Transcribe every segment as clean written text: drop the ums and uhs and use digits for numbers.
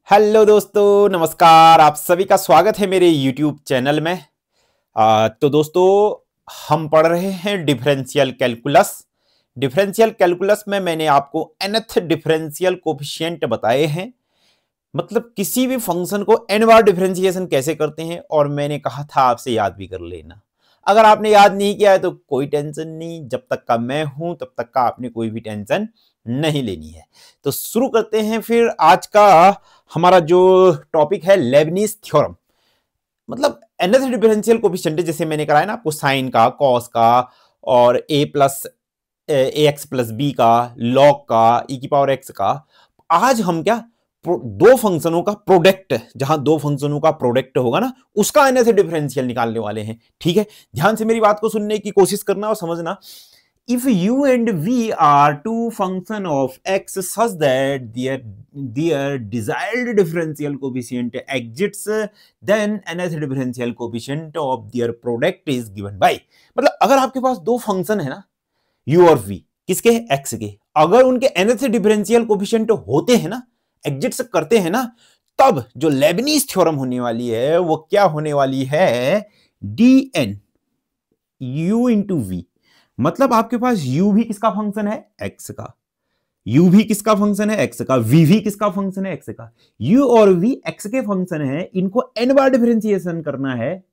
Hello दोस्तों, नमस्कार। आप सभी का स्वागत है मेरे YouTube चैनल में। तो दोस्तों, हम पढ़ रहे हैं डिफरेंशियल कैलकुलस। डिफरेंशियल कैलकुलस में मैंने आपको nth डिफरेंशियल कोफिशिएंट बताए हैं, मतलब किसी भी फंक्शन को n बार डिफरेंशिएशन कैसे करते हैं, और मैंने कहा था आपसे याद भी कर लेना। अगर आपने याद नहीं किया है तो कोई टेंशन नहीं, जब तक का मैं हूं तब तक का आपने कोई भी टेंशन नहीं लेनी है। तो शुरू करते हैं फिर आज का हमारा जो टॉपिक है, लेबनीज थ्योरम। मतलब nth डिफरेंशियल कोफिशिएंट जैसे मैंने कराया ना आपको, साइन का, कॉस का, और a plus a x plus b का, लॉग का, e की पावर x का। आज हम क्या, दो फंक्शनों का प्रोडक्ट, जहां दो फंक्शनों का प्रोडक्ट होगा ना, उसका nth डिफरेंशियल निकालने वाले हैं। ठीक है, ध्यान से मेरी बात को सुनने की कोशिश करना और समझना। If u and v are two function of x such that their desired differential coefficient exists, then nth differential coefficient of their product is given by। मतलब अगर आपके पास दो फंक्शन है ना, u और v, किसके, x के, अगर उनके nth डिफरेंशियल कोफिशिएंट होते हैं ना, एग्जिस्ट करते हैं ना, तब जो लेबनीज थ्योरम होने वाली है वो क्या होने वाली है, dn u इंटू वी। मतलब आपके पास u भी किसका फंक्शन है, x का, u भी किसका फंक्शन है, x का, v भी किसका फंक्शन है, x का। u और v x के फंक्शन है, इनको n बार डिफरेंशिएशन करना है,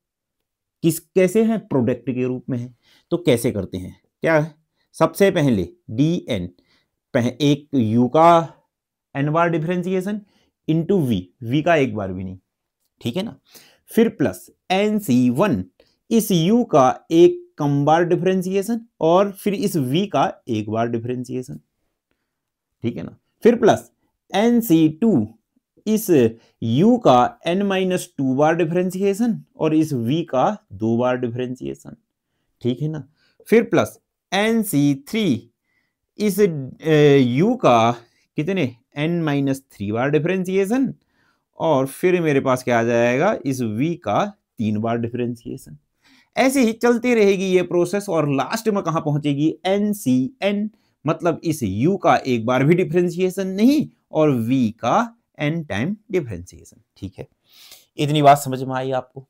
किस कैसे है, प्रोडक्ट के रूप में है। तो कैसे करते हैं, क्या है, सबसे पहले dn, एक u का n बार डिफरेंशिएशन इंटू v का एक बार भी नहीं, ठीक है ना। फिर प्लस nc1, इस u का एक कम बार डिफरेंशिएशन, और फिर इस v का एक बार डिफरेंशिएशन, ठीक है ना। फिर प्लस nc2, इस u का n-2 बार डिफरेंशिएशन, और इस v का 2 बार डिफरेंशिएशन, ठीक है ना। फिर प्लस nc3, इस u का कितने, n-3 बार डिफरेंशिएशन, और फिर मेरे पास क्या आ जाएगा, इस v का 3 बार डिफरेंशिएशन। ऐसे ही चलती रहेगी ये प्रोसेस, और लास्ट में कहां पहुंचेगी, NCN, मतलब इस u का एक बार भी डिफरेंशिएशन नहीं, और v का n टाइम डिफरेंशिएशन। ठीक है, इतनी बात समझ में आई आपको।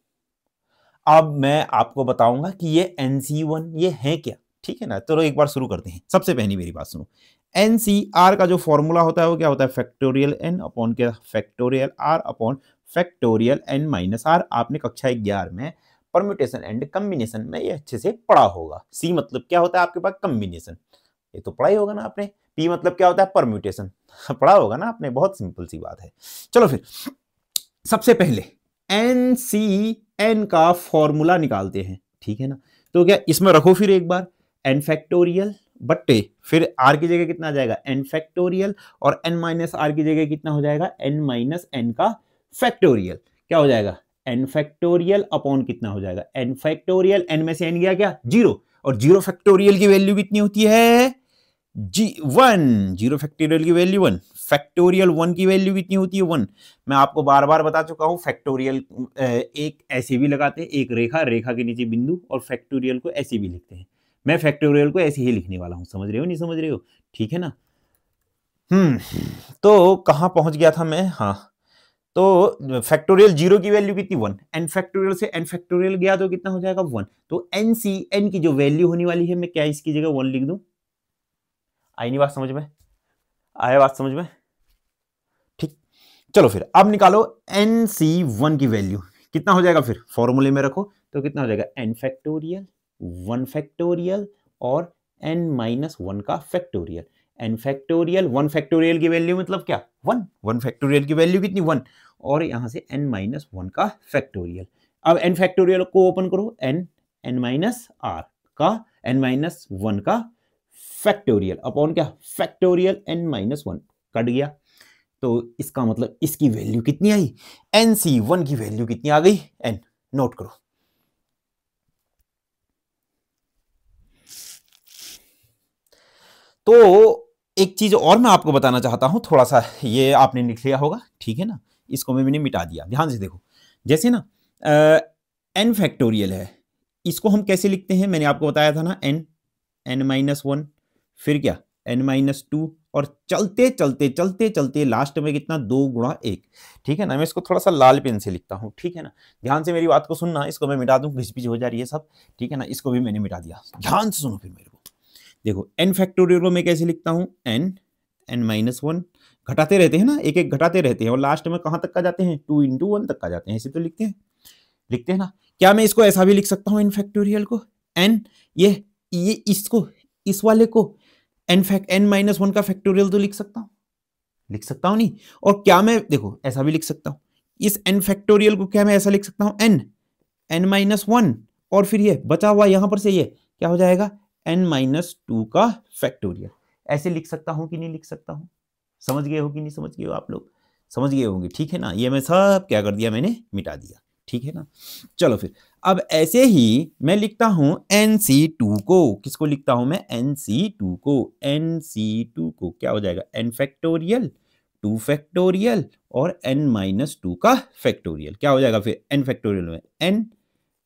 अब मैं आपको बताऊंगा कि ये NC1 ये है क्या, ठीक है ना। तो एक बार शुरू करते हैं। सबसे पहली मेरी बात सुनो, NCR का जो फॉर्मूला होता है वो क्या होता है, फैक्टोरियल n अपॉन क्या, factorial r upon factorial n minus r। आपने कक्षा 11 में परम्यूटेशन एंड कम्बिनेशन में ये अच्छे से पढ़ा होगा। सी मतलब क्या होता है आपके पास, कम्बिनेशन, ये तो पढ़ा ही होगा ना आपने। पी मतलब क्या होता है, परम्यूटेशन, पढ़ा होगा ना आपने, बहुत सिंपल सी बात है। चलो फिर सबसे पहले NCN का फॉर्मूला निकालते हैं, ठीक है ना। तो क्या इसमें रखो फिर एक बार n फैक्टोरियल बट्टे, फिर r की जगह कितना आ जाएगा, n फैक्टोरियल, और n माइनस r की जगह कितना हो जाएगा, n माइनस n का फैक्टोरियल। क्या हो जाएगा, n फैक्टोरियल अपॉन कितना हो जाएगा, n फैक्टोरियल, n में से n गया क्या, 0, और 0 फैक्टोरियल की वैल्यू कितनी होती है, वन। 0 फैक्टोरियल की वैल्यू 1, फैक्टोरियल 1 की वैल्यू कितनी होती है, 1। मैं आपको बार बार बता चुका हूं, फैक्टोरियल एक ऐसे भी लगाते हैं, एक रेखा, रेखा के नीचे बिंदु, और फैक्टोरियल को ऐसे भी लिखते हैं। मैं फैक्टोरियल को ऐसे ही लिखने वाला हूं, समझ रहे हो, नहीं समझ रहे हो, ठीक है ना। तो कहां पहुंच गया था मैं, हाँ। तो फैक्टोरियल 0 की वैल्यू कितनी, 1, एन फैक्टोरियल से एन फैक्टोरियल गया तो कितना हो जाएगा, 1। तो NCN की जो वैल्यू होने वाली है, मैं क्या इसकी जगह 1 लिख दूं। आई नहीं बात समझ में, आया बात समझ में, ठीक। चलो फिर अब निकालो NC1 की वैल्यू, कितना हो जाएगा, फिर फॉर्मूले में रखो तो कितना हो जाएगा, n फैक्टोरियल, 1 फैक्टोरियल, और n-1 का फैक्टोरियल। n फैक्टोरियल, 1 फैक्टोरियल की वैल्यू मतलब क्या, 1, 1 फैक्टोरियल की वैल्यू कितनी, 1, और यहां से n-1 का फैक्टोरियल। अब n फैक्टोरियल को ओपन करो, n-r का n-1 का फैक्टोरियल अपॉन क्या, फैक्टोरियल n-1, कट गया। तो इसका मतलब इसकी वैल्यू कितनी आई, NC1 की वैल्यू कितनी आ गई, n, नोट करो। तो एक चीज और मैं आपको बताना चाहता हूं, थोड़ा सा ये आपने लिख लिया होगा, ठीक है ना, इसको मैंने मिटा दिया, ध्यान से देखो। जैसे ना n फैक्टोरियल है, इसको हम कैसे लिखते हैं, मैंने आपको बताया था ना, n-1, फिर क्या, n-2, और चलते चलते चलते चलते लास्ट में कितना 2 गुणा 1, ठीक है ना। मैं इसको थोड़ा सा लाल पेन से लिखता हूं, ठीक है ना। ध्यान से मेरी बात को सुनना, इसको मैं मिटा दूं, घिस पिच हो जा रही है सब, ठीक है ना। इसको भी मैंने मिटा दिया, ध्यान से सुनो फिर मेरे को। देखो n फैक्टोरियल को मैं कैसे लिखता हूं, n-1 घटाते रहते हैं ना, एक एक घटाते रहते हैं और लास्ट में कहां तक आ जाते हैं, 2 × 1 तक आ जाते हैं, ऐसे तो लिखते हैं ना। क्या मैं इसको ऐसा भी लिख सकता हूं n फैक्टोरियल को, n ये इसको, इस वाले को n-1 का फैक्टोरियल तो लिख सकता हूं नहीं। और क्या मैं देखो ऐसा भी लिख सकता हूं, इस n फैक्टोरियल को क्या मैं ऐसा लिख सकता हूं, n-1 और फिर ये बचा हुआ यहां पर से ये क्या हो जाएगा, n-2 का फैक्टोरियल। ऐसे लिख सकता हूं कि नहीं लिख सकता हूं, समझ गए हो कि नहीं समझ गए हो, आप लोग समझ गए होंगे, ठीक है ना। ये मैं सब क्या कर दिया, मैंने मिटा दिया, ठीक है ना। चलो फिर अब ऐसे ही मैं लिखता हूं nc2 को, किसको लिखता हूं मैं, nc2 को, nc2 को क्या हो जाएगा, n फैक्टोरियल 2 फैक्टोरियल और n-2 का फैक्टोरियल, क्या हो जाएगा फिर n फैक्टोरियल में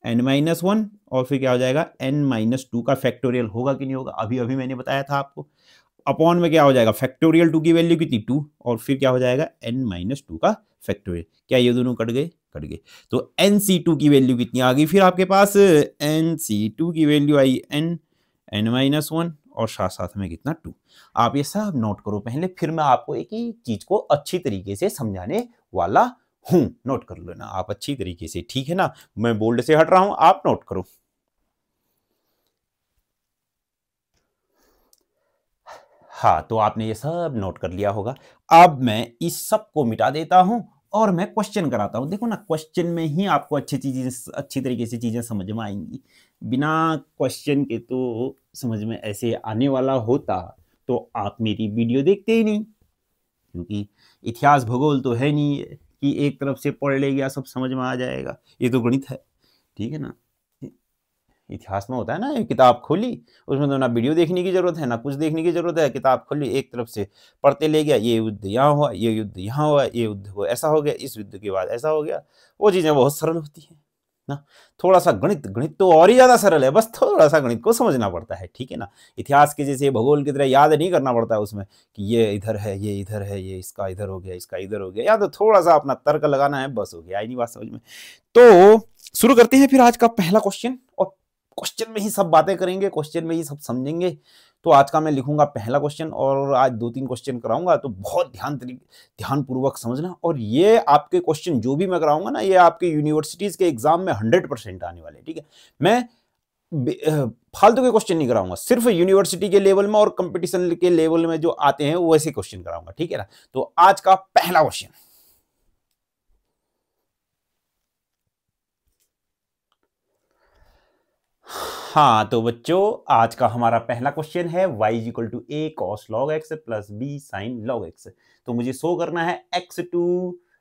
n-1 और फिर क्या हो जाएगा n-2 का फैक्टोरियल, होगा कि नहीं होगा, अभी अभी मैंने बताया था आपको। अपॉन में क्या हो जाएगा, फैक्टोरियल 2 की वैल्यू कितनी 2 और फिर क्या हो जाएगा n-2 का फैक्टोरियल, क्या ये दोनों कट गए, तो nc2 की वैल्यू कितनी आ गई फिर आपके पास, nc2 की वैल्यू आई n-1 और साथ साथ में कितना 2। आप ये सब नोट करो पहले, फिर मैं आपको एक ही चीज को अच्छी तरीके से समझाने वाला हूं, नोट कर लेना आप अच्छी तरीके से, ठीक है ना। मैं बोल्ड से हट रहा हूं, आप नोट करो। हाँ, तो आपने ये सब नोट कर लिया होगा। अब मैं इस सब को मिटा देता हूं और मैं क्वेश्चन कराता हूं। देखो ना, क्वेश्चन में ही आपको अच्छी तरीके से चीजें समझ में आएंगी। बिना क्वेश्चन के तो समझ में ऐसे आने वाला होता तो आप मेरी वीडियो देखते ही नहीं, क्योंकि इतिहास भूगोल तो है नहीं कि एक तरफ से पढ़ ले गया सब समझ में आ जाएगा, ये तो गणित है, ठीक है ना। इतिहास में होता है ना, किताब खोली, उसमें तो ना वीडियो देखने की जरूरत है ना कुछ देखने की जरूरत है, किताब खोली एक तरफ से पढ़ते ले गया, ये युद्ध यहाँ हुआ, ये युद्ध यहाँ हुआ, ये युद्ध हुआ ऐसा हो गया, इस युद्ध के बाद ऐसा हो गया। वो चीजें बहुत सरल होती है ना। थोड़ा सा गणित तो और ही ज्यादा सरल है, बस थोड़ा सा गणित को समझना पड़ता है, ठीक है ना। इतिहास के जैसे भूगोल की तरह याद नहीं करना पड़ता है उसमें कि ये इधर है, ये इधर है, ये इसका इधर हो गया, इसका इधर हो गया, या तो थोड़ा सा अपना तर्क लगाना है, बस हो गया, आई नहीं बात समझ में। तो शुरू करते हैं फिर आज का पहला क्वेश्चन, और क्वेश्चन में ही सब बातें करेंगे, क्वेश्चन में ही सब समझेंगे। तो आज का मैं लिखूंगा पहला क्वेश्चन और आज 2-3 क्वेश्चन कराऊंगा, तो बहुत ध्यान पूर्वक समझना। और ये आपके क्वेश्चन जो भी मैं कराऊंगा ना, ये आपके यूनिवर्सिटीज के एग्जाम में 100% आने वाले, ठीक है। मैं फालतू के क्वेश्चन नहीं कराऊंगा, सिर्फ यूनिवर्सिटी के लेवल में और कंपटीशन के लेवल में जो आते हैं वैसे क्वेश्चन कराऊंगा, ठीक है ना। तो आज का पहला क्वेश्चन, हाँ तो बच्चों आज का हमारा पहला क्वेश्चन है y = a cos log x plus b sin log x। तो मुझे शो करना है x²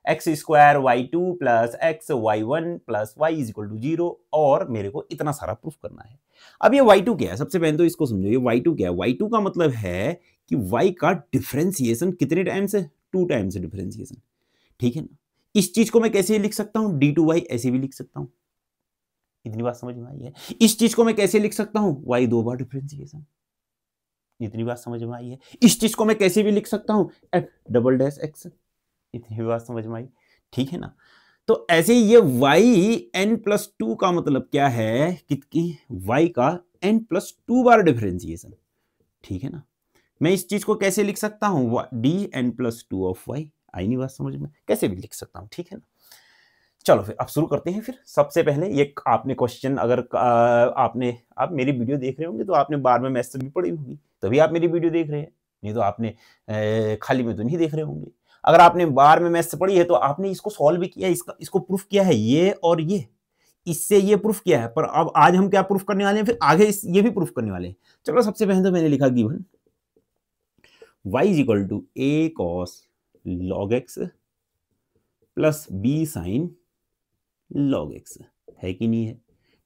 y2 plus x y1 plus y = 0 और मेरे को इतना सारा प्रूफ करना है। अब ये y2 क्या है, सबसे पहले तो इसको समझो, ये y2 क्या है। y2 का मतलब है कि y का डिफरेंशिएशन कितने टाइम्स है, 2 टाइम्स डिफरेंशिएशन, ठीक है ना। इस चीज को मैं कैसे लिख सकता हूं, d/y ऐसे भी लिख सकता हूं, इतनी बात समझ में आई है। इस चीज को मैं कैसे लिख सकता हूं, y 2 बार डिफरेंशिएशन, इतनी बात समझ में आई है। इस चीज को मैं कैसे भी लिख सकता हूं, f"x, इतनी भी बात समझ में आई, ठीक है ना। तो ऐसे ये y n+2 का मतलब क्या है कि y का n+2 बार डिफरेंशिएशन, ठीक है ना। मैं इस चीज को कैसे लिख सकता हूं, dn+2 ऑफ y, आई नहीं बात समझ में, कैसे भी लिख सकता हूं, ठीक है ना। चलो फिर अब शुरू करते हैं। फिर सबसे पहले ये आपने क्वेश्चन, अगर आपने आप मेरी वीडियो देख रहे होंगे तो आपने बार में मैथ्स भी पढ़ी होगी, तभी आप मेरी वीडियो देख रहे हैं, नहीं तो आपने खाली में तो नहीं देख रहे होंगे। अगर आपने बार में मैथ्स पढ़ी है तो आपने इसको सॉल्व भी किया, इसको प्रूफ किया है, ये और ये, इससे ये प्रूफ किया है। पर अब आज हम क्या प्रूफ करने वाले हैं, फिर आगे ये भी प्रूफ करने वाले हैं। चलो सबसे पहले तो मैंने लिखा given y = a cos log x plus b sin log x, है कि नहीं है,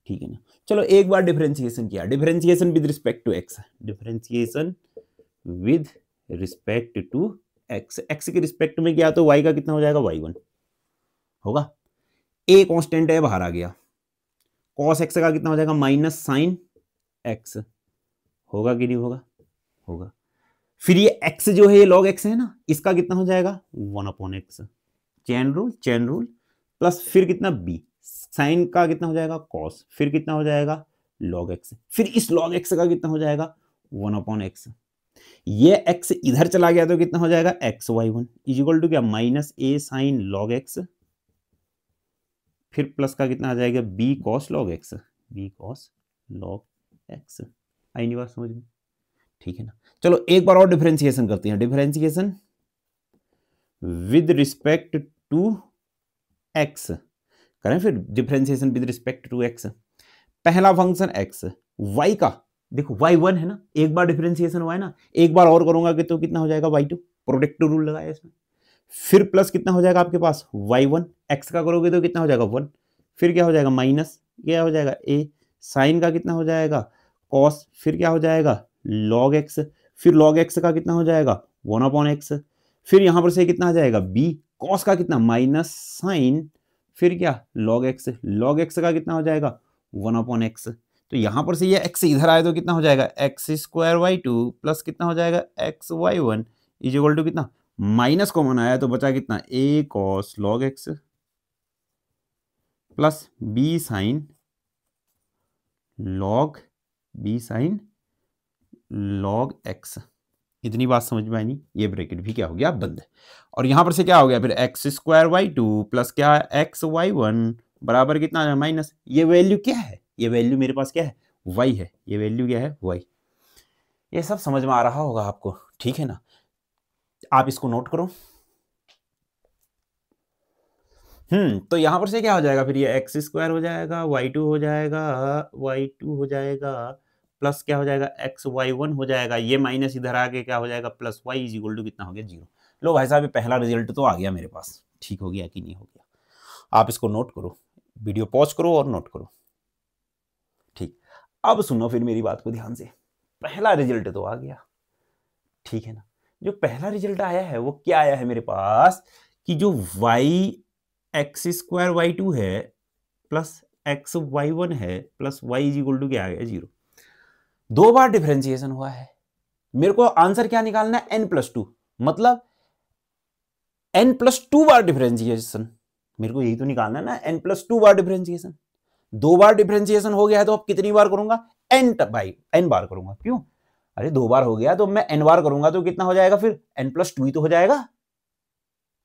ठीक है ना। चलो एक बार डिफरेंशिएशन किया, differentiation with respect to x, differentiation with respect to x, x के रिस्पेक्ट में किया तो y का कितना हो जाएगा, y1 होगा। a कांस्टेंट है, बाहर आ गया, cos x का कितना हो जाएगा, माइनस साइन x, होगा कि नहीं होगा, होगा। फिर ये x जो है ये log x है ना, इसका कितना हो जाएगा 1/x, चेन रूल प्लस फिर कितना b, साइन का कितना हो जाएगा cos, फिर कितना हो जाएगा log x, फिर इस log x का कितना हो जाएगा 1/x, ये x इधर चला गया तो कितना हो जाएगा xy1 इज इक्वल टू क्या minus a sine log x, फिर प्लस का कितना आ जाएगा b cos log x, b cos log x। आई नहीं बात समझ में? ठीक है ना। चलो एक बार और डिफरेंशिएशन करते हैं, differentiation with respect to x करें, फिर differentiation with respect to x। पहला फंक्शन x, y का देखो y1 है ना, एक बार डिफरेंशिएशन हुआ है ना, एक बार और करूंगा कि तो कितना हो जाएगा y2, प्रोडक्टिव रूल लगाया इसमें, फिर प्लस कितना हो जाएगा आपके पास y1, x का करोगे तो कितना हो जाएगा 1, फिर क्या हो जाएगा माइनस, क्या हो जाएगा a, साइन का कितना हो जाएगा cos, फिर क्या हो जाएगा log x, फिर log x का कितना हो जाएगा 1/x, फिर यहां पर से कितना आ जाएगा b, cos का कितना माइनस साइन, फिर क्या log x का कितना हो जाएगा 1/x। तो यहां पर से ये x इधर आए तो कितना हो जाएगा x² y2 प्लस कितना हो जाएगा xy1 इज इक्वल टू कितना, माइनस कॉमन आया तो बचा कितना a cos log x plus b sine log x। इतनी बात समझ में आई नहीं? ये ब्रैकेट भी क्या हो गया बंद है, और यहां पर से क्या हो गया फिर x² y2 प्लस क्या xy1 बराबर कितना है माइनस, ये वैल्यू क्या है, ये वैल्यू मेरे पास क्या है y है, ये वैल्यू क्या है y। ये सब समझ में आ रहा होगा आपको, ठीक है ना। आप इसको नोट करो। तो यहां पर से क्या हो जाएगा फिर ये x² हो जाएगा, y2 हो जाएगा प्लस क्या हो जाएगा xy1 हो जाएगा, ये माइनस इधर आके क्या हो जाएगा plus y is equal to कितना हो गया 0। लो भाई साहब ये पहला रिजल्ट तो आ गया मेरे पास, ठीक हो गया कि नहीं हो गया? आप इसको नोट करो, वीडियो पॉज करो और नोट करो। ठीक, अब सुनो फिर मेरी बात को ध्यान से, पहला रिजल्ट तो आ गया, ठीक है ना। जो पहला रिजल्ट आया है वो क्या आया है मेरे पास कि जो x² y2 है प्लस xy1 है plus y is equal to क्या आ गया 0। दो बार डिफरेंशिएशन हुआ है, मेरे को आंसर क्या निकालना है n+2, मतलब n+2 बार डिफरेंशिएशन, मेरे को यही तो निकालना है ना, n+2 बार डिफरेंशिएशन। दो बार डिफरेंशिएशन हो गया है तो अब कितनी बार करूंगा n बार करूंगा, क्यों, अरे दो बार हो गया तो मैं n बार करूंगा तो कितना हो जाएगा फिर n+2 ही तो हो जाएगा।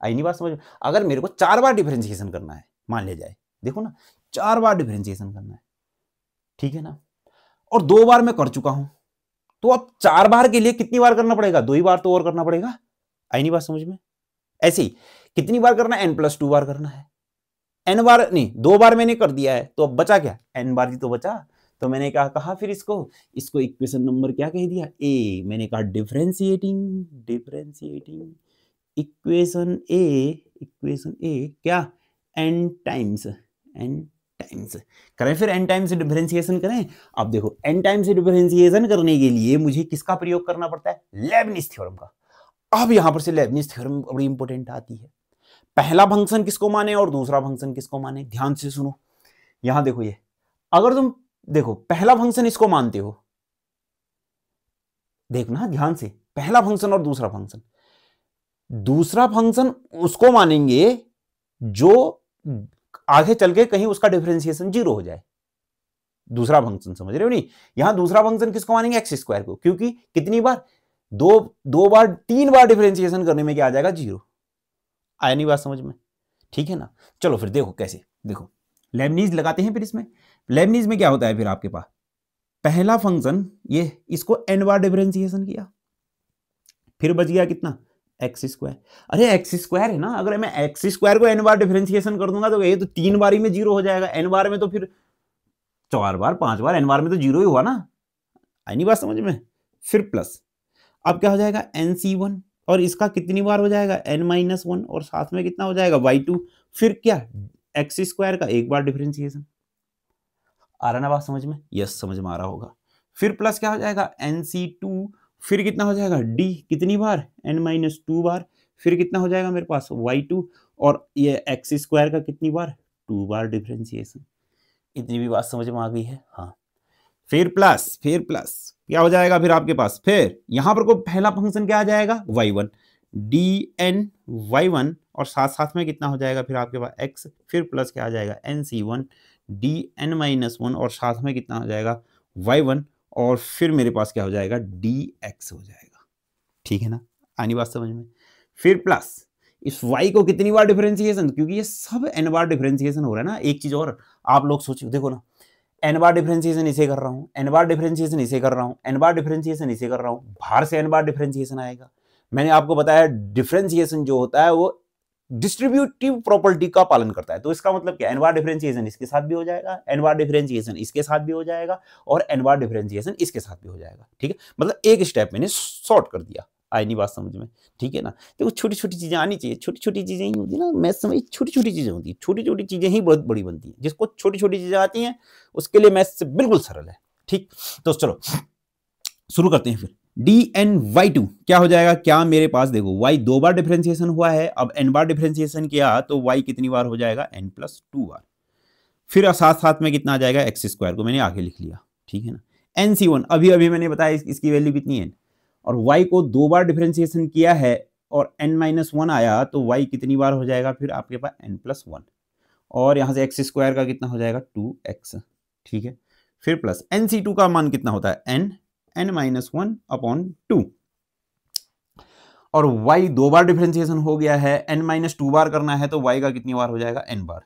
आई नहीं बात समझ में? अगर मेरे को 4 बार डिफरेंशिएशन करना है, मान ले जाए, देखो ना 4 बार डिफरेंशिएशन करना है, ठीक है ना, और 2 बार मैं कर चुका हूं, तो अब 4 बार के लिए कितनी बार करना पड़ेगा, 2 ही बार तो और करना पड़ेगा। आई नहीं बात समझ में? ऐसे ही कितनी बार करना है n+2 बार करना है, n बार नहीं 2 बार मैंने कर दिया है तो अब बचा क्या n बार ही तो बचा। तो मैंने क्या कहा फिर इसको इक्वेशन नंबर क्या कह दिया a, मैंने कहा डिफरेंशिएटिंग इक्वेशन ए क्या n टाइम्स करें, फिर n टाइम्स डिफरेंशिएशन करें। अब देखो n टाइम्स डिफरेंशिएशन करने के लिए मुझे किसका प्रयोग करना पड़ता है, लेबनिज थ्योरम का। अब यहां पर से लेबनिज थ्योरम बड़ी इंपॉर्टेंट आती है, पहला फंक्शन किसको माने और दूसरा फंक्शन किसको माने, ध्यान से सुनो। यहां देखो ये, अगर तुम देखो पहला फंक्शन इसको मानते हो, देखना ध्यान से, पहला फंक्शन और दूसरा फंक्शन, दूसरा फंक्शन उसको मानेंगे जो आगे चल के कहीं उसका डिफरेंशिएशन 0 हो जाए, दूसरा फंक्शन, समझ रहे हो नहीं? यहां दूसरा फंक्शन किसको मानेंगे x² को, क्योंकि कितनी बार दो बार 3 बार डिफरेंशिएशन करने में क्या आ जाएगा 0। आया नहीं बात समझ में? ठीक है ना। चलो फिर देखो कैसे, देखो लेबनीज लगाते हैं, फिर इसमें लेबनीज में क्या होता है फिर आपके पास, पहला फंक्शन ये इसको n बार डिफरेंशिएशन किया, फिर बच गया कितना x²। अरे x² है ना, अगर मैं x² को n बार डिफरेंशिएशन कर दूंगा तो ये तो 3 बार ही में 0 हो जाएगा, n बार में तो फिर 4 बार 5 बार, n बार में तो 0 ही हुआ ना। आई नहीं बात समझ में? फिर प्लस, अब क्या हो जाएगा nc1, और इसका कितनी बार हो जाएगा n-1, और साथ में कितना हो जाएगा y2, फिर क्या x² का एक बार डिफरेंशिएशन। आ रहा ना बात समझ में? यस समझ में आ रहा होगा। फिर प्लस क्या हो जाएगा nc2, फिर कितना हो जाएगा d, कितनी बार n-2 बार, फिर कितना हो जाएगा मेरे पास y2, और ये x² का कितनी बार 2 बार डिफरेंशिएशन। इतनी भी बात समझ में आ गई है? हाँ। फिर प्लस क्या हो जाएगा फिर आपके पास, फिर यहां पर को पहला फंक्शन क्या आ जाएगा y1 dn y1 और साथ साथ में कितना हो जाएगा फिर आपके पास x, फिर प्लस क्या आ जाएगा nc1 dn-1 और साथ में कितना हो जाएगा y1 और फिर मेरे पास क्या हो जाएगा dx हो जाएगा। ठीक है ना, आनी बात समझ में। फिर प्लस इस y को कितनी बार डिफरेंशिएशन, क्योंकि ये सब n बार डिफरेंशिएशन हो रहा है ना। एक चीज और आप लोग सोचिए, देखो ना, n बार डिफरेंशिएशन इसे कर रहा हूं, n बार डिफरेंशिएशन इसे कर रहा हूं, n बार डिफरेंशिएशन इसे कर रहा हूं, बाहर से n बार डिफरेंशिएशन आएगा। मैंने आपको बताया डिफरेंशिएशन जो होता है वो डिस्ट्रीब्यूटिव प्रॉपर्टी का पालन करता है। तो इसका मतलब क्या, n बार डिफरेंशिएशन इसके साथ भी हो जाएगा, n बार डिफरेंशिएशन इसके साथ भी हो जाएगा और n बार डिफरेंशिएशन इसके साथ भी हो जाएगा। ठीक है, मतलब एक स्टेप मैंने शॉर्ट कर दिया। आई नहीं बात समझ में? ठीक है ना। देखो छोटी छोटी चीजें आनी चाहिए, छोटी छोटी चीजें ही होती है ना, मैथ्स में छोटी छोटी चीजें होती है, छोटी छोटी चीजें ही बहुत बड़ी बनती है। जिसको छोटी छोटी चीजें आती हैं उसके लिए मैथ्स बिल्कुल सरल है। ठीक, तो चलो शुरू करते हैं। फिर dn/y2 क्या हो जाएगा, क्या मेरे पास देखो y 2 बार डिफरेंशिएशन हुआ है, अब n बार डिफरेंशिएशन किया तो y कितनी बार हो जाएगा n+2 बार। फिर साथ साथ में कितना आ जाएगा x² को मैंने आगे लिख लिया। ठीक है ना, nc1 अभी अभी मैंने बताया इसकी वैल्यू कितनी है, और y को 2 बार डिफरेंशिएशन किया है और n-1 आया तो y कितनी बार हो जाएगा फिर आपके पास n+1 और यहां से x² का कितना हो जाएगा 2x। ठीक है, फिर प्लस nc2 का मान कितना होता है n-1/2 और y 2 बार डिफरेंशिएशन हो गया है, n-2 बार करना है तो y का कितनी बार हो जाएगा n बार।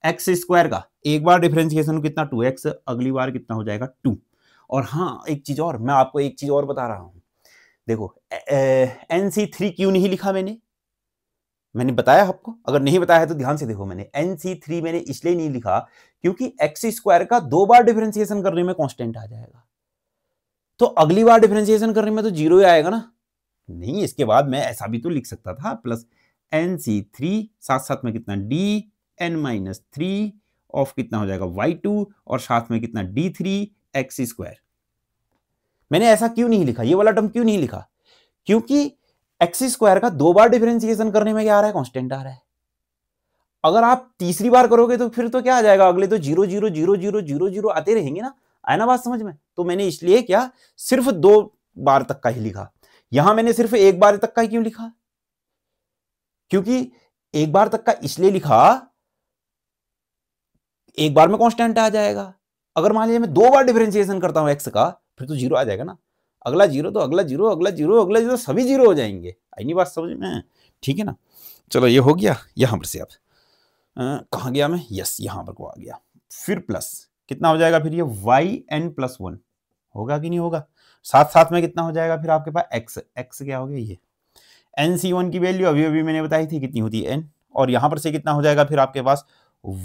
x² का एक बार डिफरेंशिएशन कितना 2x, अगली बार कितना हो जाएगा 2। और हाँ एक चीज और, मैं आपको एक चीज और बता रहा हूं, देखो nc3 क्यों नहीं लिखा मैंने बताया आपको, अगर नहीं बताया है तो ध्यान से देखो। मैंने nc3 मैंने इसलिए नहीं लिखा क्योंकि x² का 2 बार डिफरेंशिएशन करने में कांस्टेंट आ जाएगा, तो अगली बार डिफरेंशिएशन करने में तो 0 ही आएगा ना। नहीं, इसके बाद मैं ऐसा भी तो लिख सकता था, प्लस nc3 साथ साथ में कितना dn-3 ऑफ कितना हो जाएगा y2 और साथ में कितना d3x²। मैंने ऐसा क्यों नहीं लिखा, ये वाला टर्म क्यों नहीं लिखा, क्योंकि x² का 2 बार डिफरेंशिएशन करने में क्या आ रहा है, कांस्टेंट आ रहा है। अगर आप तीसरी बार करोगे तो फिर तो क्या आ जाएगा, अगले तो 0 0 0 0 0 0 आते रहेंगे ना। आया ना बात समझ में? तो मैंने इसलिए क्या सिर्फ 2 बार तक का ही लिखा। यहां मैंने सिर्फ 1 बार तक का ही क्यों लिखा, क्योंकि 1 बार तक का इसलिए लिखा, 1 बार में कांस्टेंट आ जाएगा। अगर मान लीजिए मैं 2 बार डिफरेंशिएशन करता हूं x का, फिर तो 0 आ जाएगा ना। अगला 0 तो अगला 0, अगला 0, अगला 0, सभी 0 हो जाएंगे। आई नहीं बात समझ में? ठीक है ना। चलो ये हो गया, यहां पर से अब कहां गया मैं, यस यहां पर को आ गया। फिर प्लस कितना हो जाएगा फिर ये yn+1 होगा कि नहीं होगा, साथ साथ में कितना हो जाएगा फिर आपके पास x क्या हो गया, ये nc1 की वैल्यू अभी अभी मैंने बताई थी कितनी होती है n, और यहां पर से कितना हो जाएगा फिर आपके पास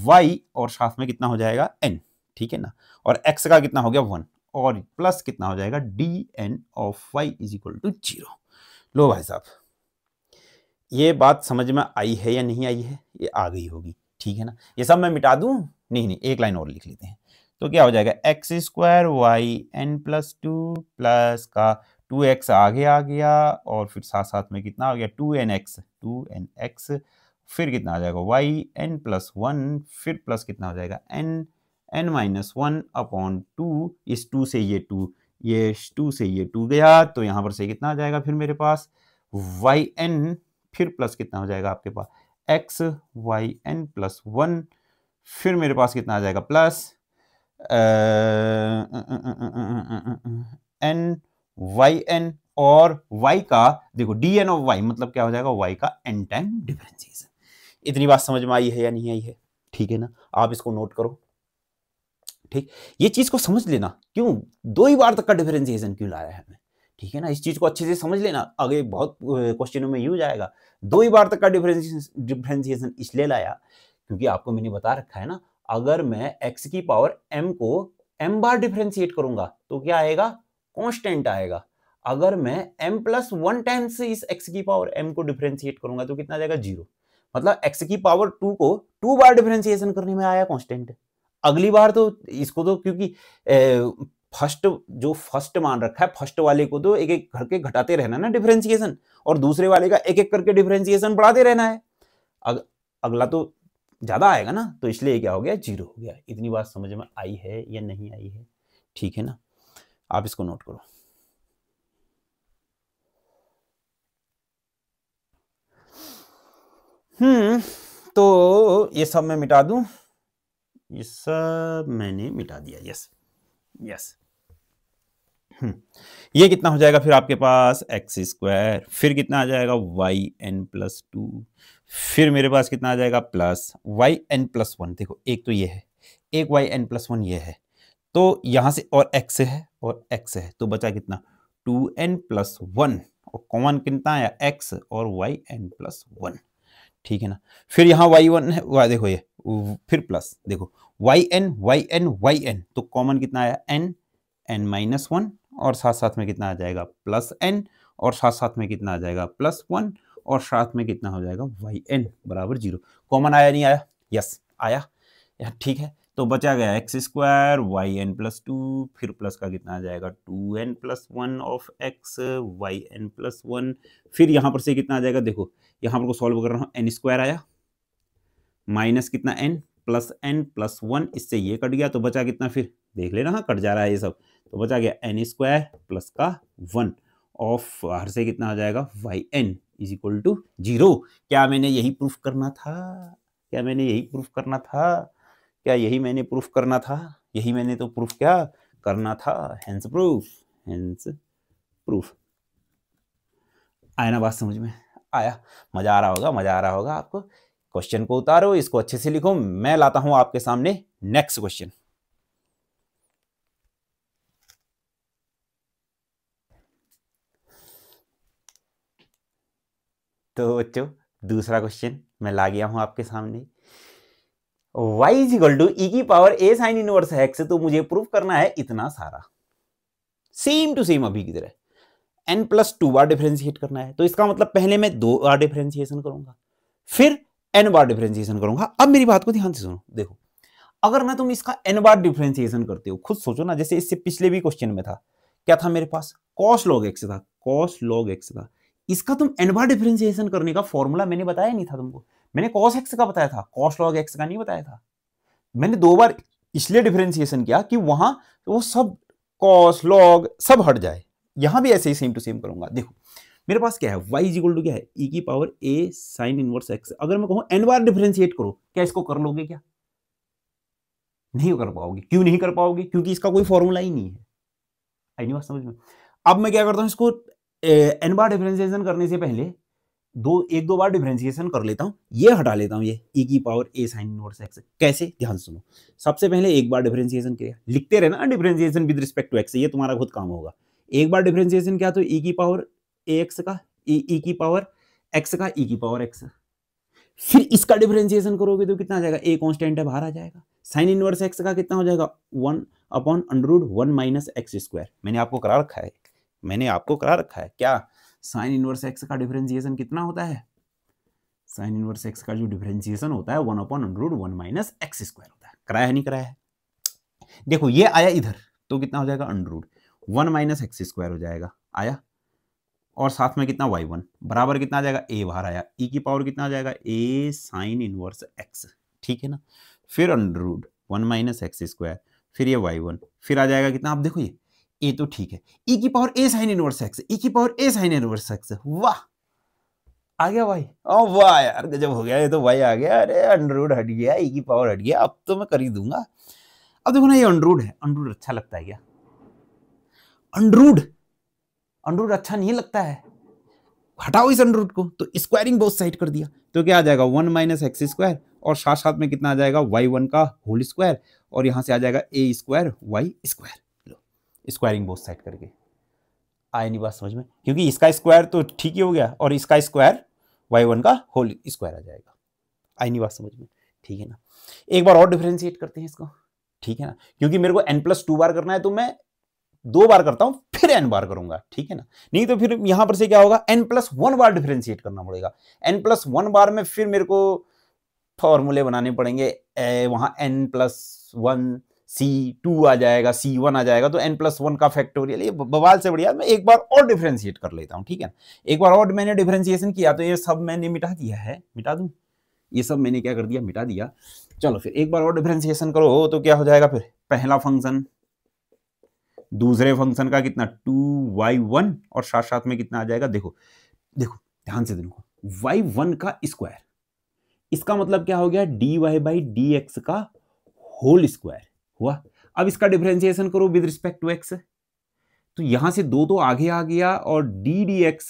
y और साथ में कितना हो जाएगा n। ठीक है ना, और x का कितना हो गया 1 और प्लस कितना हो जाएगा dn/y=0। लो भाई साहब, ये बात समझ में आई है या नहीं आई है, ये आ गई होगी। ठीक है ना, ये सब मैं मिटा दूं, नहीं एक लाइन और लिख लेते हैं। तो क्या हो जाएगा x² y n+2 प्लस का 2x आगे आ गया और फिर साथ साथ में कितना आ गया 2nx, फिर कितना आ जाएगा y n+1, फिर प्लस कितना हो जाएगा n-1/2, इस 2 से ये 2, ये 2 से ये 2 गया तो यहां पर से कितना आ जाएगा फिर मेरे पास yn, फिर प्लस कितना हो जाएगा आपके पास x yn+1, फिर मेरे पास कितना आ जाएगा प्लस n और y का देखो dn ऑफ y मतलब क्या हो जाएगा y का n टाइम डिफरेंशिएशन। इतनी बात समझ में आई है या नहीं आई है? ठीक है ना, आप इसको नोट करो। ठीक, ये चीज को समझ लेना, क्यों 2 ही बार तक का डिफरेंशिएशन क्यों लाया है हमें। ठीक है ना, इस चीज को अच्छे से समझ लेना, आगे बहुत क्वेश्चनों में यूज आएगा। 2 ही बार तक का डिफरेंशिएशन इसलिए लाया क्योंकि आपको मैंने बता रखा है ना, अगर मैं x की पावर m को m बार डिफरेंशिएट करूंगा तो क्या आएगा, कांस्टेंट आएगा। अगर मैं m+1 टाइम्स इस x की पावर m को डिफरेंशिएट करूंगा तो कितना आ जाएगा 0। मतलब x की पावर 2 को 2 बार डिफरेंशिएशन करने में आया कांस्टेंट। अगली बार तो इसको तो क्योंकि फर्स्ट मान रखा है, फर्स्ट वाले को तो एक एक करके घटाते रहना ना डिफरेंशिएशन, और दूसरे वाले का एक एक करके डिफरेंशिएशन बढ़ाते रहना है। अगला तो ज्यादा आएगा ना, तो इसलिए क्या हो गया 0 हो गया। इतनी बात समझ में आई है या नहीं आई है? ठीक है ना, आप इसको नोट करो। तो ये सब मैं मिटा दूं, ये सब मैंने मिटा दिया। Yes yes. ये कितना हो जाएगा फिर आपके पास एक्स स्क्वायर, फिर कितना आ जाएगा वाई एन प्लस टू, फिर मेरे पास कितना आ जाएगा plus y n plus one. देखो एक तो ये है, एक वाई एन प्लस वन ये है, तो यहां से और एक्स है और एक्स है, तो बचा कितना टू एन प्लस वन, और कॉमन कितना आया एक्स और वाई एन प्लस वन। ठीक है ना, फिर यहाँ वाई वन है, देखो ये फिर प्लस, देखो y n y n y n, तो कॉमन कितना आया एन, एन माइनस वन, और साथ साथ में कितना आ जाएगा प्लस एन, और साथ साथ में कितना आ जाएगा प्लस वन, और साथ में कितना हो जाएगा वाई एन बराबर जीरो। कॉमन आया नहीं आया? यस आया। ठीक है, तो बचा गया x square y n plus two, फिर प्लस का कितना आ जाएगा two n plus one of x y n plus one, फिर यहां पर से कितना आ जाएगा, देखो यहां पर को सॉल्व कर रहा हूं, एन स्क्वायर आया माइनस कितना एन प्लस वन, इससे ये कट गया, तो बचा कितना, फिर देख लेना, हाँ कट जा रहा है ये सब, तो बचा गया एन स्क्वायर प्लस का वन ऑफ बाहर से कितना आ जाएगा y n is equal to zero. क्या मैंने यही प्रूफ करना था? क्या मैंने यही प्रूफ करना था? क्या यही मैंने प्रूफ करना था? यही मैंने तो प्रूफ क्या करना था, हेंस प्रूफ, हेंस प्रूफ। आया ना बात समझ में? आया? मजा आ रहा होगा, मजा आ रहा होगा आपको। क्वेश्चन को उतारो, इसको अच्छे से लिखो, मैं लाता हूं आपके सामने नेक्स्ट क्वेश्चन। तो बच्चों दूसरा क्वेश्चन मैं ला गया हूं आपके सामने, y इज इक्वल टू ई की power a sine inverse x, तो मुझे प्रूफ करना है इतना सारा, सेम टू सेम अभी की तरह n प्लस टू बार डिफरेंशिएट करना है। तो इसका मतलब पहले मैं 2 बार डिफरेंशिएशन करूंगा, फिर n बार डिफरेंशिएशन करूंगा। अब मेरी बात को ध्यान से सुनो, देखो अगर मैं तुम इसका n बार डिफरेंशिएशन करते हो, खुद सोचो ना, जैसे इससे पिछले भी क्वेश्चन में था, क्या था मेरे पास cos log x था, cos log x था, इसका तुम n बार डिफरेंशिएशन करने का फॉर्मूला मैंने बताया नहीं था तुमको, मैंने cos x का बताया था, cos log x का नहीं बताया था। मैंने 2 बार इसलिए डिफरेंशिएशन किया कि वहां वो सब cos log सब हट जाए, यहां भी ऐसे ही सेम टू सेम करूंगा। देखो मेरे पास क्या है, y इज इक्वल टू क्या है e की power a sine inverse x, अगर मैं कहूं n बार डिफरेंशिएट करो, क्या इसको कर लोगे? क्या नहीं कर पाओगे। क्यों नहीं कर पाओगे? क्योंकि इसका कोई फॉर्मूला ही नहीं है। आई नहीं बात समझ में? अब मैं क्या करता हूं, इसको n बार डिफरेंशिएशन करने से पहले एक दो बार डिफरेंशिएशन कर लेता हूं, ये हटा लेता हूं, ये e की power a sine inverse x। कैसे? ध्यान सुनो, सबसे पहले एक बार डिफरेंशिएशन किया, लिखते रहना ना differentiation with respect to x, ये तुम्हारा खुद काम होगा। एक बार डिफरेंशिएशन किया तो e की पावर ax का e की पावर x का e की पावर x, फिर इसका डिफरेंशिएशन करोगे तो कितना आ जाएगा, a कांस्टेंट है बाहर आ जाएगा, साइन इनवर्स x का कितना हो जाएगा 1 upon under root 1 minus x square. मैंने आपको करा रखा है, मैंने आपको करा रखा है क्या, साइन इनवर्स x का डिफरेंशिएशन कितना होता है, साइन इनवर्स x का जो डिफरेंशिएशन होता है 1 upon under root 1 minus x square होता है। कराया है नहीं कराया है? देखो ये आया इधर तो कितना हो जाएगा under root 1 minus x square हो जाएगा, आया, और साथ में कितना y1 बराबर कितना आ जाएगा, a बाहर आया, e की पावर कितना आ जाएगा a साइन इनवर्स x, ठीक है ना, फिर under root 1 minus x square, फिर ये y1, फिर आ जाएगा कितना, आप देखो ये a तो ठीक है, e की power a sine inverse x, e की power a sine inverse x, वाह आ गया भाई, ओ वाह यार गजब हो गया, ये तो भाई आ गया, अरे अंडर रूट हट गया, e की पावर हट गया, अब तो मैं कर ही दूंगा। अब देखो ना ये अंडर रूट है, अंडर रूट अच्छा लगता है क्या, अंडर रूट अच्छा नहीं लगता है, हटाओ इस अंडर रूट को, तो स्क्वायरिंग बोथ साइड कर दिया, तो क्या आ जाएगा 1 माइनस एक्स स्क्वायर, और साथ साथ में कितना आ जाएगा y1 का होल स्क्वायर, और यहां से आ जाएगा a square y square. Low squaring both side करके, आए नहीं बात समझ में? क्योंकि इसका स्क्वायर तो ठीक ही हो गया, और इसका स्क्वायर y1 का होल स्क्वायर आ जाएगा। आई नहीं बात समझ में? ठीक है ना, एक बार और डिफरेंशिएट करते हैं इसको, ठीक है ना, क्योंकि मेरे को n+2 बार करना है, तो मैं 2 बार करता हूं फिर n बार करूंगा, ठीक है ना, नहीं तो फिर यहां पर से क्या होगा, n+1 बार डिफरेंशिएट करना पड़ेगा, n+1 बार में फिर मेरे को फॉर्मूले बनाने पड़ेंगे, वहां n+1 C2 आ जाएगा, C1 आ जाएगा, तो n+1 का फैक्टोरियल, ये बवाल से बढ़िया मैं एक बार और डिफरेंशिएट कर लेता हूं, ठीक है ना, एक बार और मैंने डिफरेंशिएशन किया तो ये सब मैंने मिटा दिया है, मिटा दूं, ये सब मैंने क्या कर दिया, मिटा दिया। चलो फिर एक बार और डिफरेंशिएशन करो तो क्या हो जाएगा, फिर पहला फंक्शन दूसरे फंक्शन का कितना 2y1 और साथ साथ में कितना आ जाएगा, देखो देखो ध्यान से देखो, y1 का स्क्वायर, इसका मतलब क्या हो गया, dy/dx का होल स्क्वायर हुआ। अब इसका डिफरेंशिएशन करो विद रिस्पेक्ट टू x, तो यहां से दो तो आगे आ गया और डी डी एक्स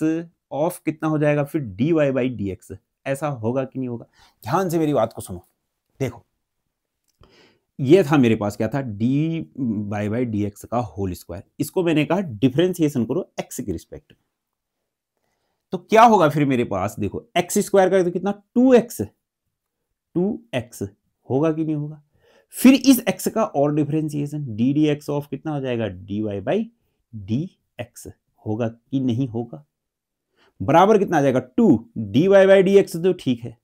ऑफ कितना हो जाएगा फिर dy/dx, ऐसा होगा कि नहीं होगा? ध्यान से मेरी बात को सुनो, देखो ये था मेरे पास क्या था, dy/dx का होल स्क्वायर, इसको मैंने कहा डिफरेंशिएशन करो x के रिस्पेक्ट में, तो क्या होगा फिर मेरे पास, देखो x स्क्वायर का तो कितना 2x होगा कि नहीं होगा? फिर इस x का और differentiation D D x of कितना हो जाएगा dy/dx होगा कि नहीं होगा? बराबर कितना आ जाएगा 2 dy/dx, तो ठीक है,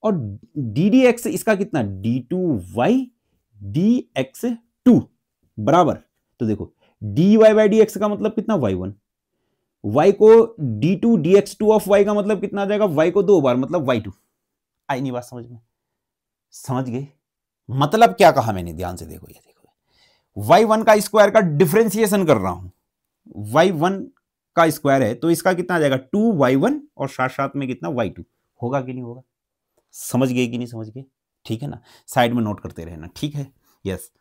और डी डी एक्स इसका कितना d2y/dx2 बराबर, तो देखो dy/dx का मतलब कितना y1, y को d2 dx2 ऑफ y का मतलब कितना आ जाएगा, y को दो बार मतलब y2। आई नहीं बात समझ में? समझ गए मतलब क्या कहा मैंने? ध्यान से देखो, ये देखो y1 का स्क्वायर का डिफरेंशिएशन कर रहा हूं, y1 का स्क्वायर है तो इसका कितना आ जाएगा 2y1 और साथ साथ में कितना y2 होगा कि नहीं होगा? समझ गए कि नहीं समझ गए? ठीक है ना, साइड में नोट करते रहना, ठीक है, यस।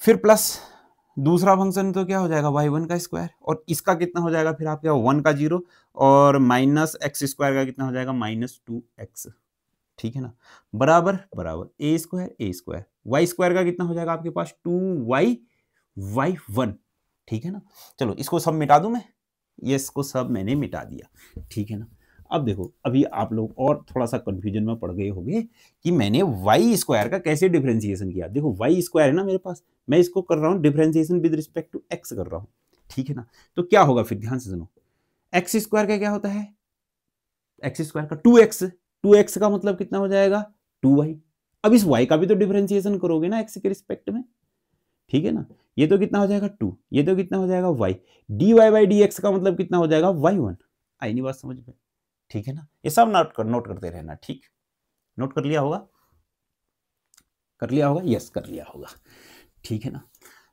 फिर प्लस दूसरा फंक्शन तो क्या हो जाएगा y1 का स्क्वायर, और इसका कितना हो जाएगा फिर आपका 1 का 0 और माइनस एक्स स्क्वायर का कितना हो जाएगा -2x, ठीक है ना, बराबर बराबर a स्क्वायर y स्क्वायर का कितना हो जाएगा आपके पास 2y/1, ठीक है ना। चलो इसको सब मिटा दूं मैं, ये इसको सब मैंने मिटा दिया, ठीक है ना। अब देखो अभी आप लोग और थोड़ा सा कंफ्यूजन में पड़ गए होंगे कि मैंने y स्क्वायर का कैसे डिफरेंशिएशन किया। देखो y स्क्वायर है ना मेरे पास, मैं इसको कर रहा हूं differentiation with respect to x कर रहा हूं, ठीक है ना। तो क्या होगा फिर, ध्यान से सुनो, x स्क्वायर का क्या होता है, x स्क्वायर का 2x का मतलब कितना हो जाएगा 2y। अब इस y का भी तो डिफरेंशिएशन करोगे ना x के रिस्पेक्ट में, ठीक है ना। ये तो कितना हो जाएगा 2, ये तो कितना हो जाएगा y, dy/dx का मतलब कितना हो जाएगा y1। आई नहीं बात समझ में? ठीक है ना, ये सब नोट करते रहना, ठीक, नोट कर लिया होगा, कर लिया होगा, यस कर लिया होगा, ठीक है ना।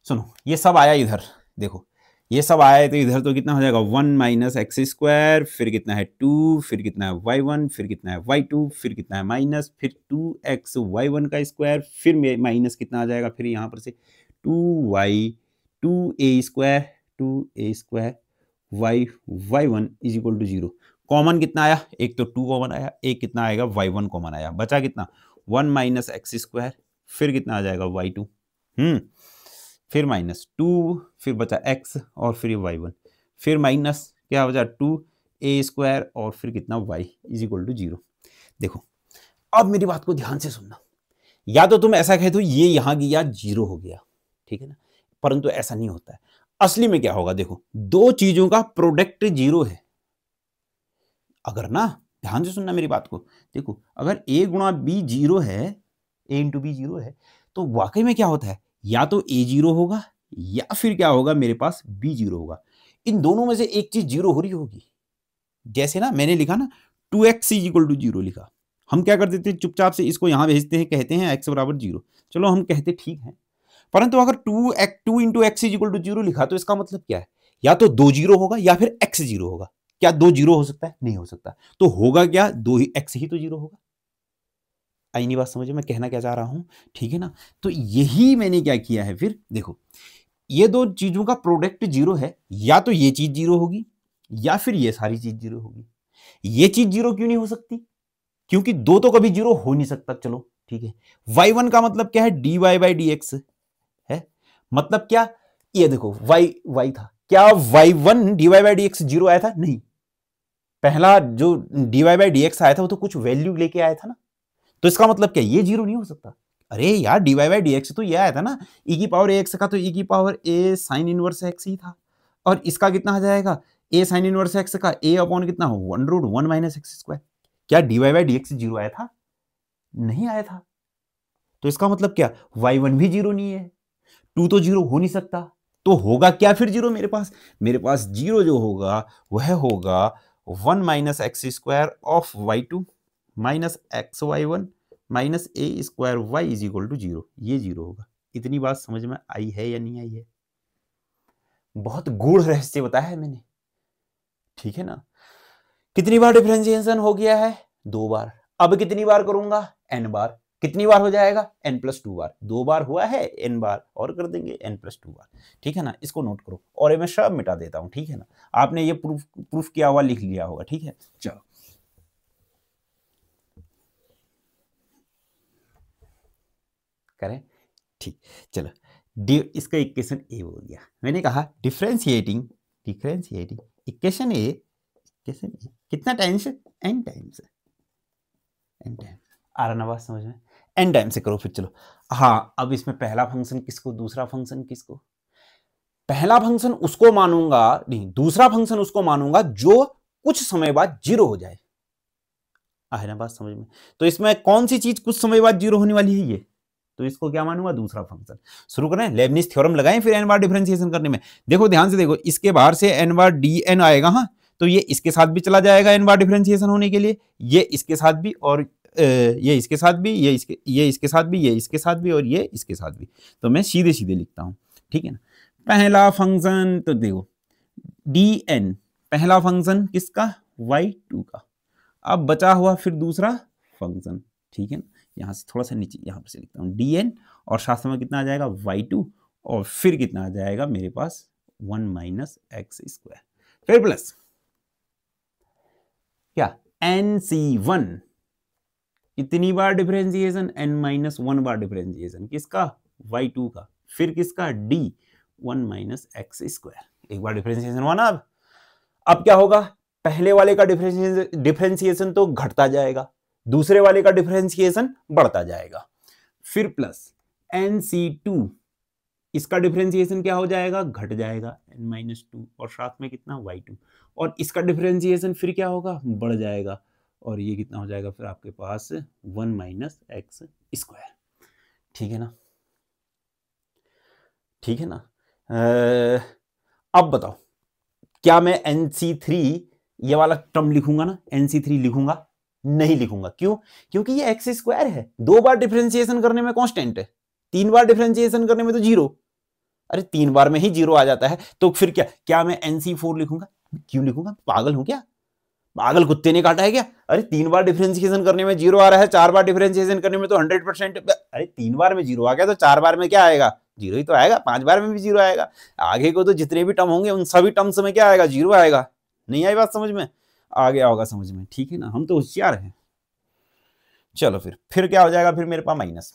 सुनो ये सब आया इधर, देखो ये सब आया तो इधर तो कितना हो जाएगा 1 - एक्स स्क्वायर, फिर कितना है 2, फिर कितना है y1, फिर कितना है y2, फिर कितना है माइनस, फिर 2x y1 का स्क्वायर, फिर माइनस कितना आ जाएगा फिर यहाँ पर से 2a square y1 is equal to 0। Common कितना आया, एक तो 2 कॉमन आया, एक कितना आएगा y1 कॉमन आया, बचा कितना 1 - एक्स स्क्वायर, फिर कितना आ जाएगा y2, फिर -2, फिर बचा x और फिर y1, फिर माइनस क्या बचा 2a स्क्वायर और फिर कितना y इज इक्वल टू 0। देखो अब मेरी बात को ध्यान से सुनना, या तो तुम ऐसा कहे तो ये यहां गया 0 हो गया, ठीक है ना, परंतु ऐसा नहीं होता है। असली में क्या होगा, देखो दो चीजों का प्रोडक्ट 0 है, अगर ना ध्यान से सुनना मेरी बात को, देखो अगर a गुणा b 0 है, a इंटू बी 0 है, तो वाकई में क्या होता है, या तो a 0 होगा या फिर क्या होगा मेरे पास b 0 होगा, इन दोनों में से एक चीज 0 हो रही होगी। जैसे ना मैंने लिखा ना 2x इज इक्वल टू 0 लिखा, हम क्या कर देते हैं चुपचाप से इसको यहां भेजते हैं, कहते हैं x बराबर 0, चलो हम कहते ठीक है, परंतु अगर 2 into x is equal to 0 लिखा तो इसका मतलब क्या है, या तो 2 0 होगा या फिर x 0 होगा। क्या 2 0 हो सकता है? नहीं हो सकता, तो होगा क्या 2x ही तो 0 होगा। आई नहीं बात समझ में, मैं कहना क्या चाह रहा हूं, ठीक है ना। तो यही मैंने क्या किया है, फिर देखो ये दो चीजों का प्रोडक्ट 0 है, या तो ये चीज 0 होगी या फिर ये सारी चीज 0 होगी। ये चीज 0 क्यों नहीं हो सकती, क्योंकि दो तो कभी 0 हो नहीं सकता। चलो ठीक है, y1 का मतलब क्या है dy/dx है, मतलब क्या, ये देखो y था, क्या y1 dy/dx 0 आया था? नहीं, पहला जो dy/dx आया था वो तो कुछ वैल्यू लेके आया था ना, तो इसका मतलब क्या ये 0 नहीं हो सकता। अरे यार dy/dx तो ये आया था ना, e की पावर ax का तो e की power a sine inverse x ही था, और इसका कितना आ जाएगा a साइन इनवर्स x का a अपॉन कितना 1√1 - एक्स स्क्वायर। क्या dy/dx 0 आया था? नहीं आया था, तो इसका मतलब क्या y1 भी 0 नहीं है, 2 तो 0 हो नहीं सकता, तो होगा क्या फिर 0 मेरे पास? मेरे पास 0 जो होगा वह होगा 1 - x square of y2 minus x y1 minus a square y is equal to 0, ये 0 होगा। इतनी बात समझ में आई है या नहीं आई है? बहुत गूढ़ रहस्य बताया है मैंने, ठीक है ना। कितनी बार डिफरेंशिएशन हो गया है? 2 बार। अब कितनी बार करूंगा? n बार। कितनी बार हो जाएगा? n+2 बार। 2 बार हुआ है, n बार और कर देंगे n+2 बार, ठीक है ना। इसको नोट करो और ये मैं सब मिटा देता हूं, ठीक है ना। आपने ये प्रूफ किया हुआ लिख लिया होगा, ठीक है। चलो करें, ठीक। चलो इसका इक्वेशन ए हो गया। मैंने कहा डिफरेंशिएटिंग इक्वेशन ए कितना टाइम्स? n times. आ रहा ना बात समझ में? n टाइम से करो फिर। चलो हाँ, अब इसमें पहला फंक्शन किसको, दूसरा फंक्शन किसको? पहला फंक्शन उसको मानूंगा, नहीं दूसरा फंक्शन उसको मानूंगा जो कुछ समय बाद 0 हो जाए। है ना बात समझ में? तो इसमें कौन सी चीज कुछ समय बाद 0 होने वाली है? ये तो इसको क्या मानूंगा? दूसरा फंक्शन। शुरू करें, लेबनिज थ्योरम लगाएं फिर n बार डिफरेंशिएशन करने में। देखो ध्यान से देखो, इसके बाहर से n बार dn आएगा, हाँ तो ये इसके साथ भी चला जाएगा n बार डिफरेंशिएशन होने के लिए, ये इसके साथ भी, और ये इसके साथ भी, ये इसके साथ भी, ये इसके साथ भी, और ये इसके साथ भी। तो मैं सीधे सीधे लिखता हूं, ठीक है ना। पहला फंक्शन तो देखो dn, पहला फंक्शन किसका? y2 का। अब बचा हुआ फिर दूसरा फंक्शन, ठीक है ना। यहां से थोड़ा सा नीचे यहां पर से लिखता हूं dn, और साथ में कितना आ जाएगा? y2, और फिर कितना आ जाएगा मेरे पास? 1 - x², फिर प्लस क्या? nc1। कितनी बार डिफरेंशिएशन? n-1 बार डिफरेंशिएशन किसका? y2 का। फिर किसका? d 1 - x²। एक बार डिफरेंशिएशन हुआ ना। अब क्या होगा? पहले वाले का डिफरेंशिएशन तो घटता जाएगा, दूसरे वाले का डिफरेंशिएशन बढ़ता जाएगा। फिर प्लस nc2, इसका डिफरेंशिएशन क्या हो जाएगा? घट जाएगा, n-2, और साथ में कितना? y2, और इसका डिफरेंशिएशन फिर क्या होगा? बढ़ जाएगा, और ये कितना हो जाएगा फिर आपके पास? 1 - x², ठीक है ना, ठीक है ना। अब बताओ, क्या मैं nc3 ये वाला टर्म लिखूंगा ना? nc3 लिखूंगा? नहीं लिखूंगा। क्यों? क्योंकि ये x² है, 2 बार डिफरेंशिएशन करने में कांस्टेंट है, 3 बार डिफरेंशिएशन करने में तो 0। अरे 3 बार में ही 0 आ जाता है, तो फिर क्या मैं nc4 लिखूंगा? क्यों लिखूंगा? पागल हूं क्या? पागल कुत्ते ने काटा है क्या? अरे 3 बार डिफरेंशिएशन करने में 0 आ रहा है, 4 बार डिफरेंशिएशन करने में तो 100%। अरे 3 बार में 0 आ गया तो 4 बार में क्या आएगा? 0 ही तो आएगा। 5 बार में भी 0 आएगा। आगे को तो जितने भी टर्म होंगे उन सभी टर्म्स में क्या आएगा? 0 आएगा। नहीं आई बात समझ में? आ गया होगा समझ में, ठीक है ना। हम तो होशियार हैं। चलो फिर क्या हो जाएगा? फिर मेरे पास माइनस,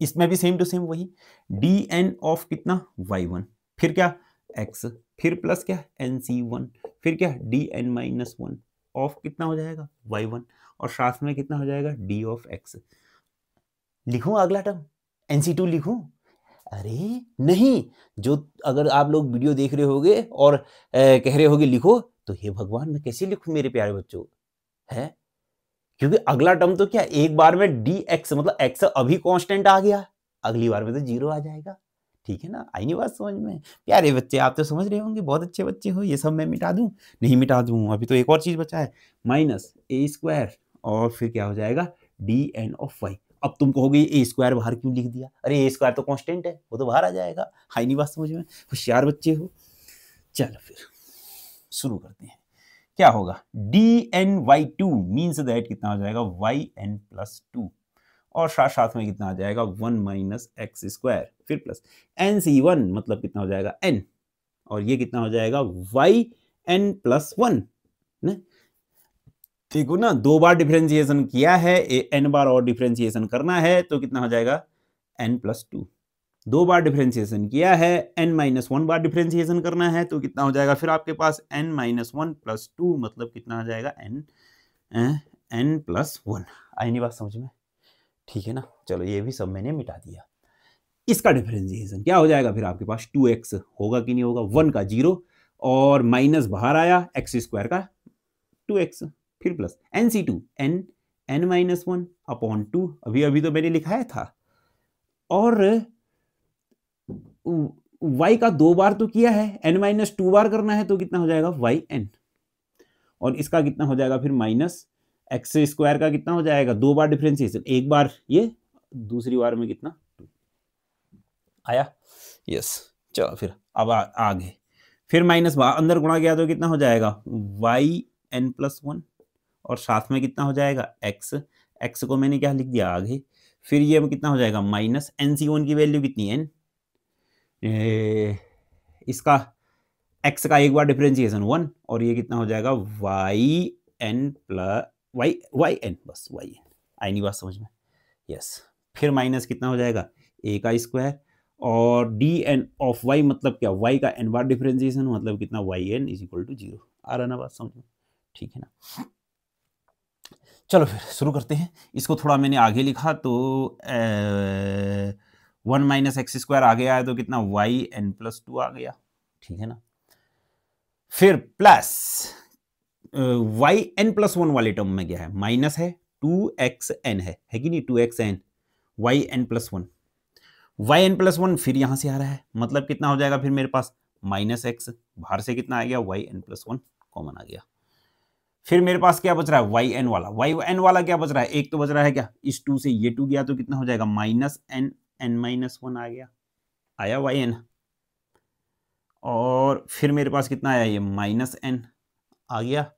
इसमें भी सेम टू सेम वही dn ऑफ कितना? y1, फिर क्या? x, फिर प्लस क्या? nc1, फिर क्या? dn-1 ऑफ कितना हो जाएगा? y1, और साथ में कितना हो जाएगा? d of x। लिखूं अगला टर्म? nc2 लिखूं? अरे नहीं, जो अगर आप लोग वीडियो देख रहे होगे और कह रहे होगे लिखो, तो हे भगवान मैं कैसे लिखूं मेरे प्यारे बच्चों, है? क्योंकि अगला टर्म तो क्या, एक बार में dx, मतलब x अभी कांस्टेंट आ गया, अगली बार में तो 0 आ जाएगा, ठीक है ना। आई नहीं बात समझ में? प्यारे बच्चे आप तो समझ रहे होंगे, बहुत अच्छे बच्चे हो। ये सब मैं मिटा दूं? नहीं मिटा दूं, अभी तो एक और चीज बचा है, -a², और फिर क्या हो जाएगा? dn of y। अब तुम कहोगे a² बाहर क्यों लिख दिया? अरे a² तो कांस्टेंट है, वो तो बाहर आ जाएगा। आई नहीं बात समझ में? होशियार बच्चे हो। चलो फिर शुरू करते हैं। क्या होगा? dn/2 मीन्स दैट कितना हो जाएगा? yn+2, और साथ साथ में कितना आ जाएगा? 1 - x², फिर प्लस nc1 मतलब कितना हो जाएगा? n, और ये कितना हो जाएगा? yn+1 ना। देखो ना, 2 बार डिफरेंशिएशन किया है, n बार और डिफरेंशिएशन करना है, तो कितना हो जाएगा? n+2। 2 बार डिफरेंशिएशन किया है, n-1 बार डिफरेंशिएशन करना है, तो कितना हो जाएगा फिर आपके पास? n-1 + 2 मतलब कितना आ जाएगा? n+1। आई नहीं बात समझ में? ठीक है ना। चलो ये भी सब मैंने मिटा दिया। इसका डिफरेंशिएशन क्या हो जाएगा फिर आपके पास? 2x होगा कि नहीं होगा? 1 का 0, और माइनस बाहर आया, x² का 2x, फिर प्लस nc2 n-1 अपॉन 2, अभी तो मैंने लिखाया था, और y का 2 बार तो किया है, n-2 बार करना है, तो कितना हो जाएगा? yn, और इसका कितना हो जाएगा फिर? -x² का कितना हो जाएगा? 2 बार डिफरेंशिएशन, एक बार ये, दूसरी बार में कितना? 2 आया। यस, चलो फिर अब आगे फिर माइनस अंदर गुणा किया तो कितना हो जाएगा वाई एन प्लस वन, और साथ में कितना हो जाएगा एक्स, एक्स को मैंने क्या लिख दिया आगे, फिर ये कितना हो जाएगा माइनस एन सी वन की वैल्यू कितनी एन, इसका एक्स का एक बार डिफरेंशिएशन वन, और ये कितना हो जाएगा y n plus y n, बस वाई एन, आई नहीं बात समझ में, यस। फिर माइनस कितना हो जाएगा ए का स्क्वायर, और डी एन ऑफ वाई मतलब क्या, वाई का एन बार डिफरेंशिएशन मतलब कितना y n is equal to zero. आ रहा ना बात समझ में, ठीक है ना। चलो फिर शुरू करते हैं। इसको थोड़ा मैंने आगे लिखा तो 1 माइनस एक्स स्क्वायर आगे आया तो कितना वाई एन प्लस टू आ गया, ठीक है ना। फिर plus y n plus one वाले टर्म में क्या है, माइनस है, 2xn है कि नहीं, 2xn y n plus one, y n plus one फिर यहां से आ रहा है, मतलब कितना हो जाएगा फिर मेरे पास माइनस एक्स, बाहर से कितना आ गया y n plus one common आ गया। फिर मेरे पास क्या बच रहा है वाई एन वाला, वाई एन वाला क्या बच रहा है, एक तो बच रहा है क्या, इस 2 से ये 2 गया तो कितना हो जाएगा minus n n minus one आ गया, आया वाई एन, और फिर मेरे पास कितना आया ये माइनस एन आ गया,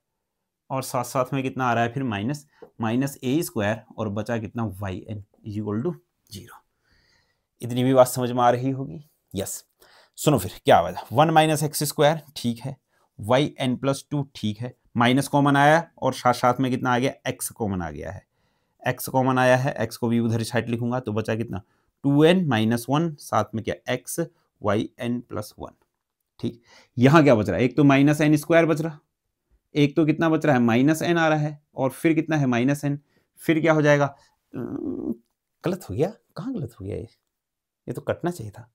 और साथ साथ में कितना आ रहा है फिर माइनस माइनस ए स्क्वायर, और बचा कितना y n is equal to zero. इतनी भी बात समझ में आ रही होगी, यस। सुनो फिर क्या आया, 1 माइनस एक्स स्क्वायर ठीक है, वाई एन प्लस टू ठीक है, माइनस कॉमन आया और साथ साथ में कितना आ गया एक्स कॉमन आ गया है, एक्स कॉमन आया है, एक्स को भी उधर साइड लिखूंगा तो बचा कितना 2n माइनस वन, साथ में क्या x y n plus one, ठीक। यहां क्या बच रहा है, एक तो माइनस एन स्क्वायर बच रहा, एक तो कितना बच रहा है माइनस एन आ रहा है, और फिर कितना है माइनस एन, फिर क्या हो जाएगा, गलत हो गया, कहाँ गलत हो गया ये तो कटना चाहिए था,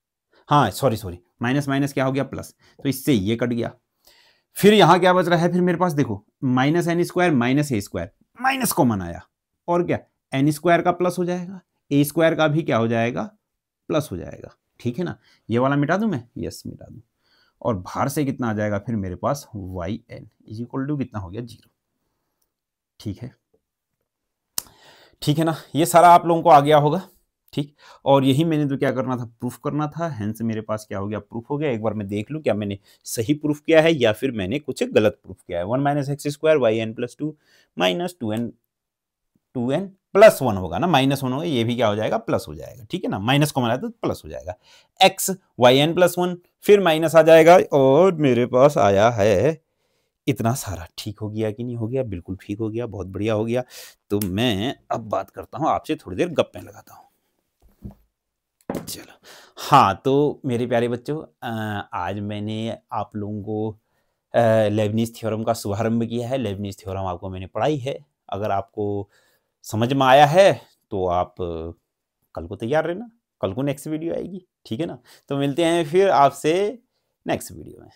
हाँ सॉरी सॉरी, माइनस माइनस क्या हो गया प्लस, तो इससे ये कट गया। फिर यहां क्या बच रहा है फिर मेरे पास देखो माइनस एन स्क्वायर माइनस ए स्क्वायर, माइनस कॉमन आया, और क्या एन स्क्वायर का प्लस हो जाएगा, ए स्क्वायर का भी क्या हो जाएगा प्लस हो जाएगा, ठीक है ना। ये वाला मिटा दूं मैं, यस मिटा दूं, और बाहर से कितना आ जाएगा फिर मेरे पास y n is equal to कितना हो गया जीरो, ठीक है, ठीक है ना। ये सारा आप लोगों को आ गया होगा, ठीक। और यही मैंने तो क्या करना था, प्रूफ करना था, हेंस मेरे पास क्या हो गया प्रूफ हो गया। एक बार मैं देख लूं क्या मैंने सही प्रूफ किया है या फिर मैंने कुछ गलत प्रूफ किया है। 1 minus x square y n plus two minus two n plus one होगा ना, माइनस वन होगा, ये भी क्या हो जाएगा प्लस हो जाएगा, ठीक है ना, माइनस कॉमन आया तो प्लस हो जाएगा, x y n plus one फिर माइनस आ जाएगा, और मेरे पास आया है इतना सारा। ठीक हो गया कि नहीं हो गया, बिल्कुल ठीक हो गया, बहुत बढ़िया हो गया। तो मैं अब बात करता हूं आपसे, थोड़ी देर गप्पे लगाता हूं। चलो हाँ, तो मेरे प्यारे बच्चों आज मैंने आप लोगों को लेबनीज थ्योरम का शुभारंभ किया है। लेबनीज थ्योरम आपको मैंने पढ़ाई है, अगर आपको समझ में आया है तो आप कल को तैयार रहना, कल को नेक्स्ट वीडियो आएगी, ठीक है ना। तो मिलते हैं फिर आपसे नेक्स्ट वीडियो में।